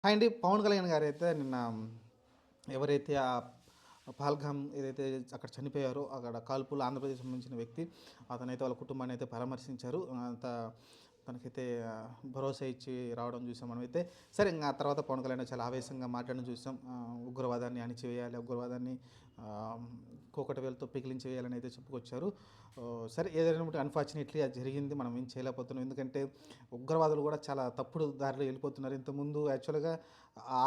And Pawan Kalyan గారు అయితే నిన్న ఎవరైతే ఆ పహల్గామ్ ఏదైతే అక్కడ చనిపోయారో అక్కడ కాల్పులు ఆంధ్రప్రదేశ్ సంబంధించిన వ్యక్తి అతనైతే వాళ్ళ కుటుంబాన్ని అయితే పరామర్శించారు. అంత తనకైతే భరోసా ఇచ్చి రావడం చూసాం మనమైతే. సరే ఇంకా ఆ తర్వాత పవన్ కళ్యాణ్ చాలా ఆవేశంగా మాట్లాడడం చూసాం. ఉగ్రవాదాన్ని అణిచివేయాలి, ఉగ్రవాదాన్ని కోకట వేలతో పిగిలించి వేయాలని అయితే చెప్పుకొచ్చారు. సరే ఏదైనా అన్ఫార్చునేట్లీ అది జరిగింది, మనం ఏం చేయలేకపోతున్నాం. ఎందుకంటే ఉగ్రవాదులు కూడా చాలా తప్పుడు దారిలో వెళ్ళిపోతున్నారు. ఇంతకుముందు యాక్చువల్గా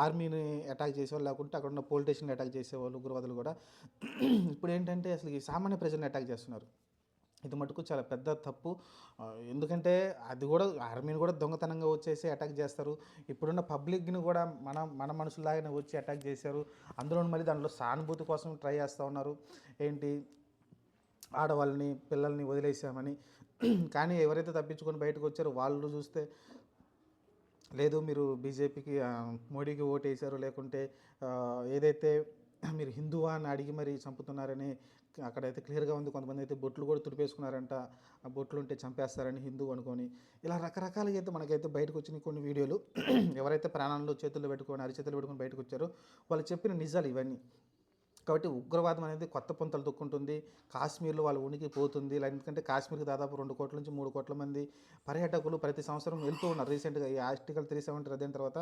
ఆర్మీని అటాక్ చేసేవాళ్ళు, లేకుంటే అక్కడ ఉన్న పొలిటీషియన్ని అటాక్ చేసేవాళ్ళు ఉగ్రవాదులు కూడా. ఇప్పుడు ఏంటంటే అసలు ఈ సామాన్య ప్రజల్ని అటాక్ చేస్తున్నారు. ఇది మటుకు చాలా పెద్ద తప్పు. ఎందుకంటే అది కూడా ఆర్మీని కూడా దొంగతనంగా వచ్చేసి అటాక్ చేస్తారు. ఇప్పుడున్న పబ్లిక్ని కూడా మన మనుషులాగానే వచ్చి అటాక్ చేశారు. అందులో మళ్ళీ దాంట్లో సానుభూతి కోసం ట్రై చేస్తూ ఉన్నారు. ఏంటి, ఆడవాళ్ళని పిల్లల్ని వదిలేసామని. కానీ ఎవరైతే తప్పించుకొని బయటకు వచ్చారో వాళ్ళు చూస్తే లేదు మీరు బీజేపీకి మోడీకి ఓటేశారు, లేకుంటే ఏదైతే మీరు హిందువా అని అడిగి మరీ చంపుతున్నారని అక్కడైతే క్లియర్గా ఉంది. కొంతమంది అయితే బొట్లు కూడా తుడిపేసుకున్నారంట, ఆ బొట్లు ఉంటే చంపేస్తారని హిందూ అనుకొని. ఇలా రకరకాలుగా అయితే మనకైతే బయటకు వచ్చిన కొన్ని వీడియోలు. ఎవరైతే ప్రాణాలను చేతుల్లో పెట్టుకొని అరిచేతులు పెట్టుకొని బయటకు వచ్చారో వాళ్ళు చెప్పిన నిజాలు ఇవన్నీ. కాబట్టి ఉగ్రవాదం అనేది కొత్త పుంతలు తొక్కుంటుంది. కాశ్మీర్లో వాళ్ళ ఉనికి పోతుంది. ఎందుకంటే కాశ్మీర్కి దాదాపు 2 కోట్ల నుంచి 3 కోట్ల మంది పర్యాటకులు ప్రతి సంవత్సరం వెళ్తూ ఉన్నారు. రీసెంట్గా ఈ ఆర్టికల్ 370 రద్దయిన తర్వాత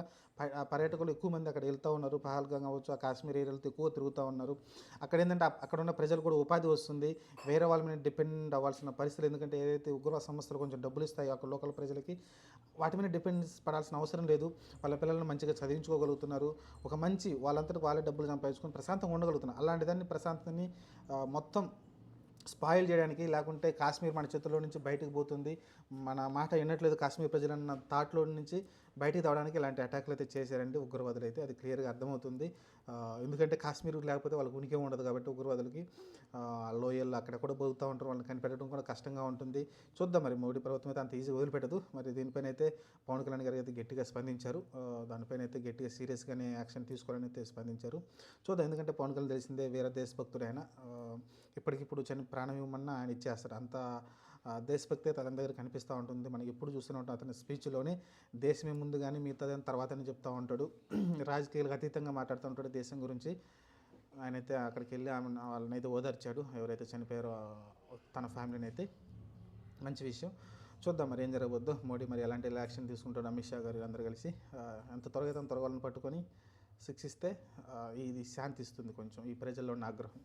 పర్యాటకులు ఎక్కువ మంది అక్కడ వెళ్తూ ఉన్నారు. పహల్గాం కావచ్చు, ఆ కాశ్మీర్ ఏరియాలతో ఎక్కువ తిరుగుతూ ఉన్నారు. అక్కడ ఏంటంటే అక్కడ ఉన్న ప్రజలు కూడా ఉపాధి వస్తుంది. వేరే వాళ్ళ మీద డిపెండ్ అవ్వాల్సిన పరిస్థితులు, ఎందుకంటే ఏదైతే ఉగ్రవాద సంస్థలు కొంచెం డబ్బులు ఇస్తాయో అక్కడ లోకల్ ప్రజలకి, వాటి మీద డిపెండెన్స్ పడాల్సిన అవసరం లేదు. వాళ్ళ పిల్లలను మంచిగా చదివించుకోగలుగుతున్నారు. ఒక మంచి వాళ్ళంతటా వాళ్ళే డబ్బులు సంపాదించుకొని ప్రశాంతంగా ఉండగలుగుతున్నారు. అలాంటి దాన్ని ప్రశాంతని మొత్తం స్పాయిల్ చేయడానికి, లేకుంటే కాశ్మీర్ మన చేతుల్లో నుంచి బయటకు పోతుంది, మన మాట వినట్లేదు కాశ్మీర్ ప్రజలన్న థాట్లో నుంచి బయటికి తేవడానికి ఇలాంటి అటాక్లు అయితే చేశారండి ఉగ్రవాదులు అయితే. అది క్లియర్గా అర్థమవుతుంది. ఎందుకంటే కాశ్మీర్ లేకపోతే వాళ్ళకి ఉనికి ఉండదు కాబట్టి ఉగ్రవాదులకి లోయల్లో అక్కడ కూడా బతుకుతూ ఉంటారు. వాళ్ళని కనిపెట్టడం కూడా కష్టంగా ఉంటుంది. చూద్దాం మరి మోడీ ప్రభుత్వం అయితే అంత ఈజీ వదిలిపెట్టదు. మరి దీనిపైన అయితే పవన్ కళ్యాణ్ గారు అయితే గట్టిగా స్పందించారు. దానిపైన అయితే గట్టిగా సీరియస్గానే యాక్షన్ తీసుకోవాలని అయితే స్పందించారు. చూద్దాం, ఎందుకంటే పవన్ కళ్యాణ్ తెలిసిందే వీర దేశభక్తుడు ఆయన. ఇప్పటికిప్పుడు ప్రాణం ఇవ్వమన్నా ఆయన ఇచ్చేస్తారు. అంత దేశభక్తి అయితే అతని దగ్గర కనిపిస్తూ ఉంటుంది. మనకి ఎప్పుడు చూస్తూనే ఉంటాం అతని స్పీచ్లోనే దేశమే ముందు కానీ మిగతాదని తర్వాత అని చెప్తూ ఉంటాడు. రాజకీయాలకు అతీతంగా మాట్లాడుతూ ఉంటాడు దేశం గురించి. ఆయనైతే అక్కడికి వెళ్ళి వాళ్ళని అయితే ఓదార్చాడు, ఎవరైతే చనిపోయారో తన ఫ్యామిలీని అయితే. మంచి విషయం. చూద్దాం మరి ఏం జరగబోద్దో. మోడీ మరి ఎలాంటి యాక్షన్ తీసుకుంటాడు, అమిత్ షా గారు అందరూ కలిసి ఎంత త్వరగా తన త్వరగాలను పట్టుకొని శిక్షిస్తే ఇది శాంతిస్తుంది కొంచెం ఈ ప్రజల్లో ఉన్న ఆగ్రహం.